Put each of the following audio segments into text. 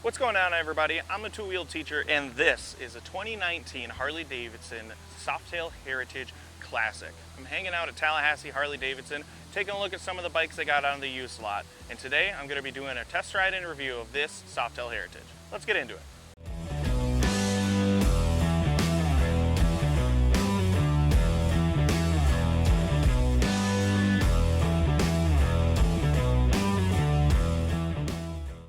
What's going on, everybody? I'm the two-wheel teacher, and this is a 2019 Harley-Davidson Softail Heritage Classic. I'm hanging out at Tallahassee Harley-Davidson, taking a look at some of the bikes they got on the used lot. And today, I'm going to be doing a test ride and review of this Softail Heritage. Let's get into it.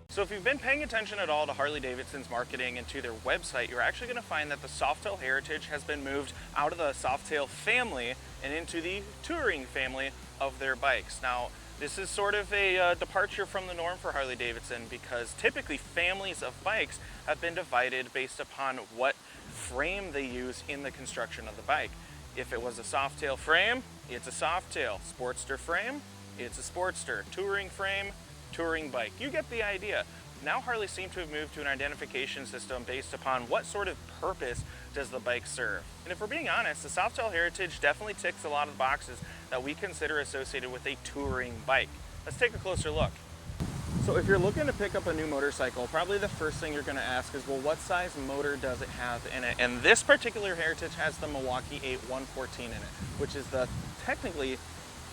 So if you've been paying attention at all to Harley-Davidson's marketing and to their website, you're actually going to find that the Softail Heritage has been moved out of the Softail family and into the touring family of their bikes. Now, this is sort of a departure from the norm for Harley-Davidson because typically families of bikes have been divided based upon what frame they use in the construction of the bike. If it was a Softail frame, it's a Softail. Sportster frame, it's a Sportster. Touring frame, touring bike. You get the idea. Now Harley seems to have moved to an identification system based upon what sort of purpose does the bike serve. And if we're being honest, the Softail Heritage definitely ticks a lot of the boxes that we consider associated with a touring bike. Let's take a closer look. So if you're looking to pick up a new motorcycle, probably the first thing you're going to ask is, well, what size motor does it have in it? And this particular Heritage has the Milwaukee 8 114 in it, which is technically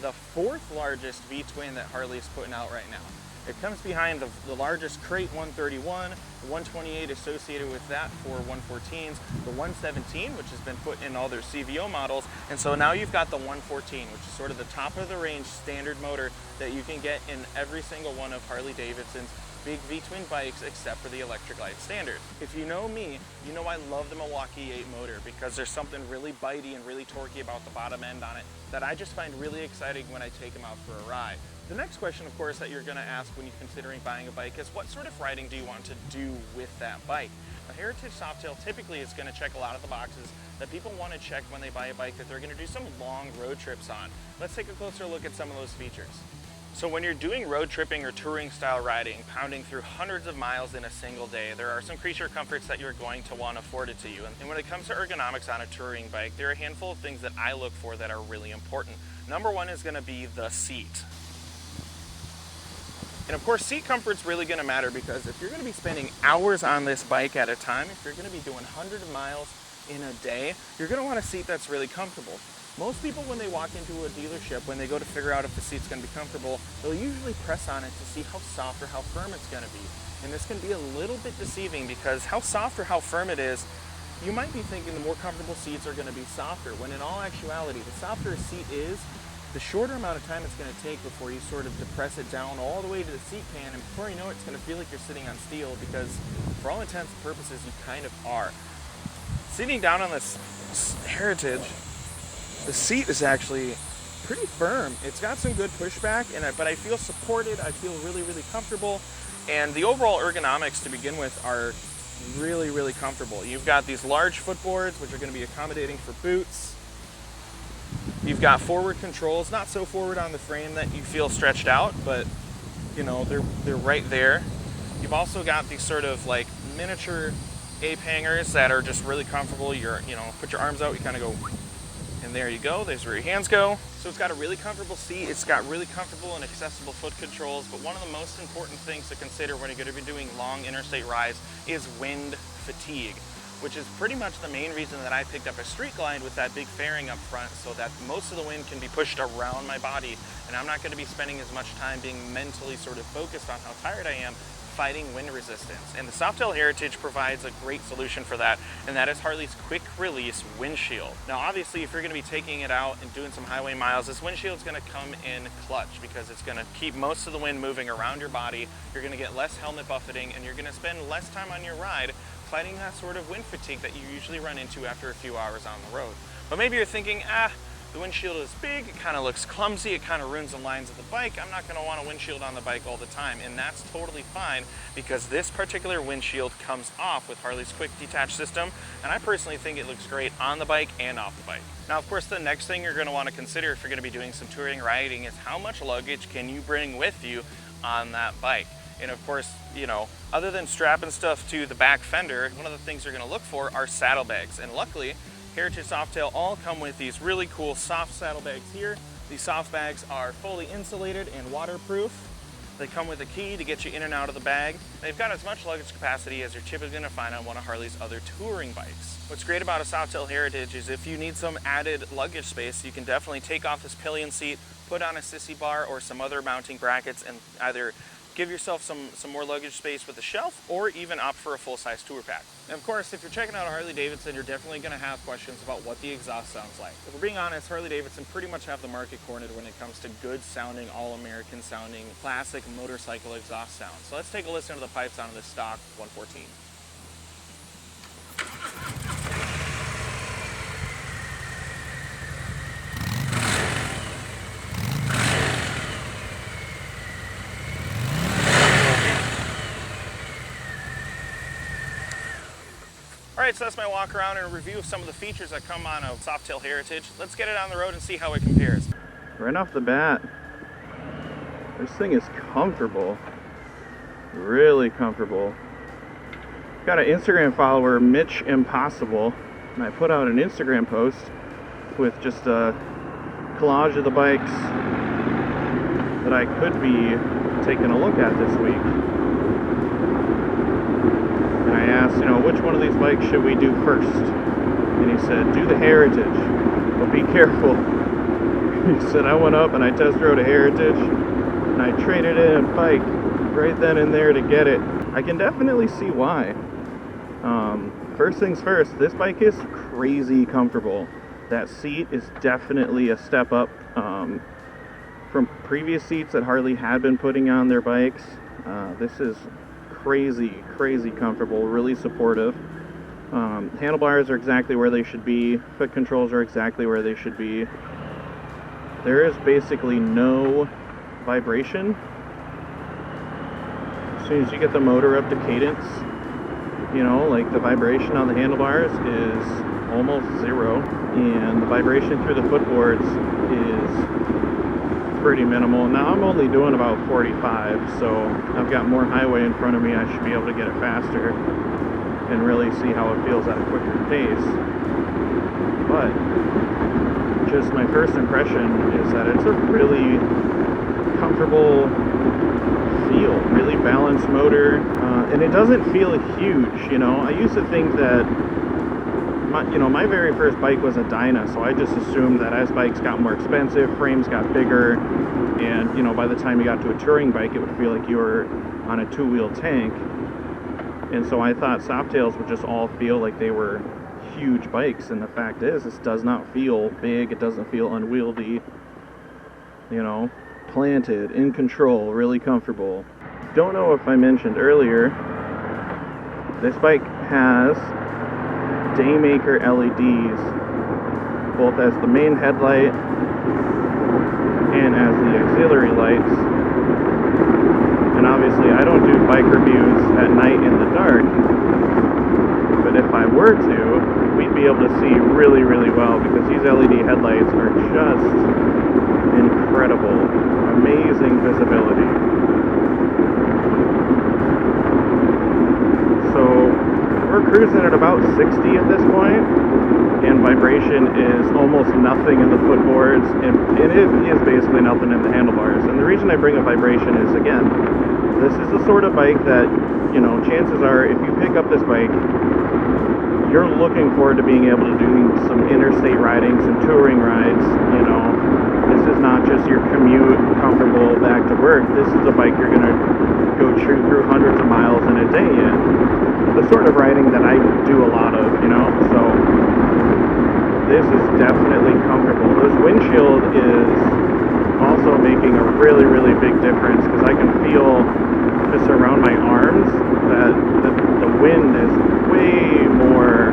the fourth largest V-twin that Harley is putting out right now. It comes behind the largest crate 131, the 128 associated with that for 114s, the 117, which has been put in all their CVO models, and so now you've got the 114, which is sort of the top of the range standard motor that you can get in every single one of Harley-Davidson's big V-twin bikes except for the Electric Light Standard. If you know me, you know I love the Milwaukee 8 motor because there's something really bitey and really torquey about the bottom end on it that I just find really exciting when I take them out for a ride. The next question, of course, that you're going to ask when you're considering buying a bike is what sort of riding do you want to do with that bike? A Heritage Softail typically is going to check a lot of the boxes that people want to check when they buy a bike that they're going to do some long road trips on. Let's take a closer look at some of those features. So when you're doing road tripping or touring style riding, pounding through hundreds of miles in a single day, there are some creature comforts that you're going to want afforded to you. And when it comes to ergonomics on a touring bike, there are a handful of things that I look for that are really important. Number one is going to be the seat. And of course, seat comfort's really going to matter because if you're going to be spending hours on this bike at a time, if you're going to be doing hundreds of miles in a day, you're going to want a seat that's really comfortable. Most people, when they walk into a dealership, when they go to figure out if the seat's going to be comfortable, they'll usually press on it to see how soft or how firm it's going to be. And this can be a little bit deceiving because how soft or how firm it is, you might be thinking the more comfortable seats are going to be softer, when in all actuality, the softer a seat is, the shorter amount of time it's going to take before you sort of depress it down all the way to the seat pan, and before you know it, it's going to feel like you're sitting on steel because for all intents and purposes, you kind of are. Sitting down on this Heritage, the seat is actually pretty firm. It's got some good pushback, but I feel supported. I feel really, really comfortable. And the overall ergonomics to begin with are really, really comfortable. You've got these large footboards, which are going to be accommodating for boots. You've got forward controls, not so forward on the frame that you feel stretched out, but you know, they're right there. You've also got these sort of like miniature ape hangers that are just really comfortable. Put your arms out, you kind of go, and there you go, there's where your hands go. So it's got a really comfortable seat, it's got really comfortable and accessible foot controls, but one of the most important things to consider when you're going to be doing long interstate rides is wind fatigue, which is pretty much the main reason that I picked up a Street Glide with that big fairing up front so that most of the wind can be pushed around my body and I'm not going to be spending as much time being mentally sort of focused on how tired I am fighting wind resistance. And the Softail Heritage provides a great solution for that, and that is Harley's quick release windshield. Now obviously if you're going to be taking it out and doing some highway miles, this windshield is going to come in clutch because it's going to keep most of the wind moving around your body. You're going to get less helmet buffeting and you're going to spend less time on your ride fighting that sort of wind fatigue that you usually run into after a few hours on the road. But maybe you're thinking, the windshield is big, it kind of looks clumsy, it kind of ruins the lines of the bike, I'm not going to want a windshield on the bike all the time, and that's totally fine because this particular windshield comes off with Harley's quick detach system, and I personally think it looks great on the bike and off the bike. Now of course the next thing you're going to want to consider if you're going to be doing some touring riding is how much luggage can you bring with you on that bike. And of course, other than strapping stuff to the back fender, one of the things you're going to look for are saddlebags, and luckily Heritage Softail all come with these really cool soft saddlebags here. These soft bags are fully insulated and waterproof. They come with a key to get you in and out of the bag. They've got as much luggage capacity as you're typically going to find on one of Harley's other touring bikes. What's great about a Softail Heritage is if you need some added luggage space, you can definitely take off this pillion seat, put on a sissy bar or some other mounting brackets, and either give yourself some more luggage space with a shelf, or even opt for a full-size tour pack. And of course, if you're checking out a Harley-Davidson, you're definitely going to have questions about what the exhaust sounds like. If we're being honest, Harley-Davidson pretty much have the market cornered when it comes to good-sounding, all-American sounding, classic motorcycle exhaust sound. So let's take a listen to the pipe sound of this stock 114. Alright, so that's my walk around and review of some of the features that come on a Softail Heritage. Let's get it on the road and see how it compares. Right off the bat, this thing is comfortable. Really comfortable. Got an Instagram follower, Mitch Impossible, and I put out an Instagram post with just a collage of the bikes that I could be taking a look at this week. And I asked, which one of these bikes should we do first? And he said, do the Heritage, but be careful. He said, I went up and I test rode a Heritage, and I traded in a bike right then and there to get it. I can definitely see why. First things first, this bike is crazy comfortable. That seat is definitely a step up from previous seats that Harley had been putting on their bikes. This is crazy comfortable, really supportive. Handlebars are exactly where they should be. Foot controls are exactly where they should be. There is basically no vibration. As soon as you get the motor up to cadence, like the vibration on the handlebars is almost zero, and the vibration through the footboards is pretty minimal. Now I'm only doing about 45, so I've got more highway in front of me. I should be able to get it faster and really see how it feels at a quicker pace. But just my first impression is that it's a really comfortable feel, really balanced motor, and it doesn't feel huge. I used to think that my very first bike was a Dyna, so I just assumed that as bikes got more expensive, frames got bigger, and by the time you got to a touring bike, it would feel like you were on a two-wheel tank. And so I thought Softails would just all feel like they were huge bikes, and the fact is, this does not feel big. It doesn't feel unwieldy. Planted, in control, really comfortable. Don't know if I mentioned earlier, this bike has Daymaker LEDs, both as the main headlight and as the auxiliary lights. And obviously I don't do bike reviews at night in the dark, but if I were to, we'd be able to see really well, because these LED headlights are just incredible. Amazing visibility. So we're cruising at about 60 at this point, and vibration is almost nothing in the footboards, and it is basically nothing in the handlebars. And the reason I bring up vibration is, again, this is the sort of bike that, chances are, if you pick up this bike, you're looking forward to being able to do some interstate riding, some touring rides. This is not just your commute, comfortable back to work. This is a bike you're going to go through hundreds of miles in a day in. The sort of riding that I do a lot of, so this is definitely comfortable. This windshield is also making a really big difference, because I can feel just around my arms that the wind is way more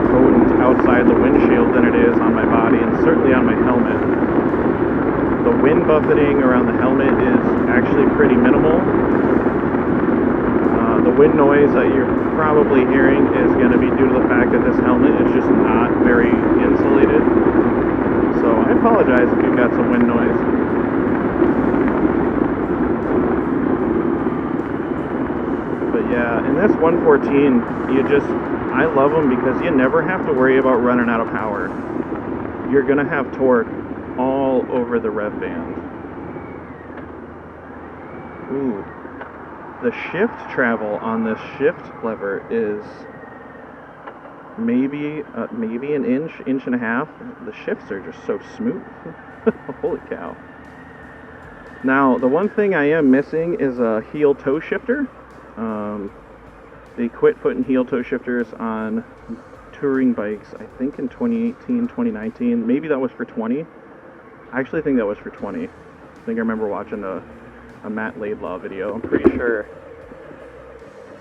potent outside the windshield than it is on my body, and certainly on my helmet. The wind buffeting around the helmet is actually pretty minimal. The wind noise that you're probably hearing is going to be due to the fact that this helmet is just not very insulated. So I apologize if you've got some wind noise. But yeah, in this 114, I love them because you never have to worry about running out of power. You're going to have torque all over the rev band. Ooh. The shift travel on this shift lever is maybe an inch and a half. The shifts are just so smooth. Holy cow. Now, the one thing I am missing is a heel toe shifter. They quit putting heel toe shifters on touring bikes, I think in 2018, 2019. Maybe that was for 20. I actually think that was for 20. I think I remember watching a Matt Laidlaw video, I'm pretty sure.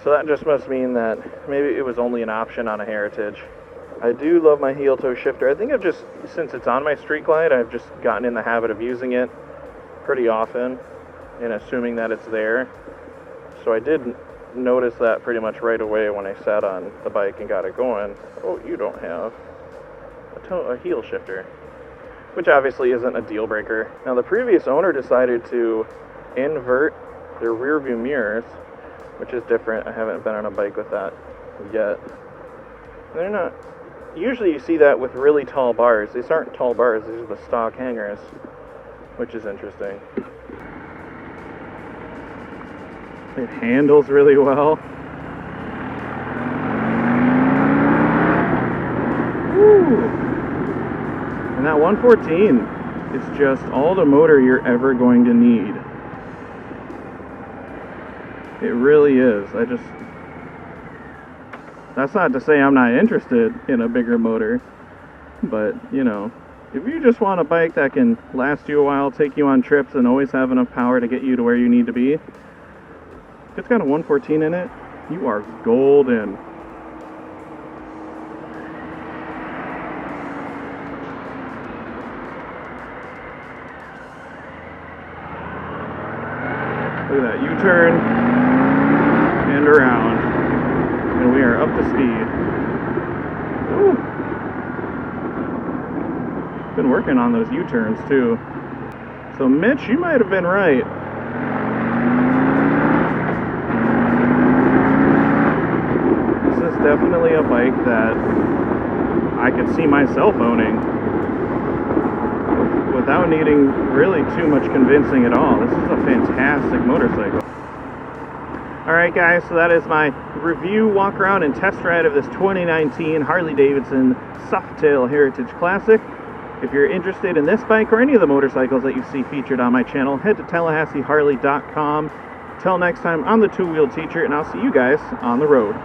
So that just must mean that maybe it was only an option on a Heritage. I do love my heel toe shifter. I think since it's on my Street Glide, I've just gotten in the habit of using it pretty often and assuming that it's there. So I did notice that pretty much right away when I sat on the bike and got it going. Oh, you don't have a heel shifter, which obviously isn't a deal breaker. Now, the previous owner decided to invert their rear view mirrors, which is different. I haven't been on a bike with that yet. They're not, usually you see that with really tall bars. These aren't tall bars, these are the stock hangers, which is interesting. It handles really well. Woo! And that 114 is just all the motor you're ever going to need. It really is. That's not to say I'm not interested in a bigger motor, but, you know, if you just want a bike that can last you a while, take you on trips, and always have enough power to get you to where you need to be, if it's got a 114 in it, you are golden. Look at that U-turn and around, and we are up to speed. Ooh. Been working on those U-turns too. So Mitch, you might have been right. This is definitely a bike that I could see myself owning without needing really too much convincing at all. This is a fantastic motorcycle. Alright guys, so that is my review, walk around, and test ride of this 2019 Harley-Davidson Softail Heritage Classic. If you're interested in this bike or any of the motorcycles that you see featured on my channel, head to TallahasseeHarley.com. Till next time, I'm the Two-Wheel Teacher, and I'll see you guys on the road.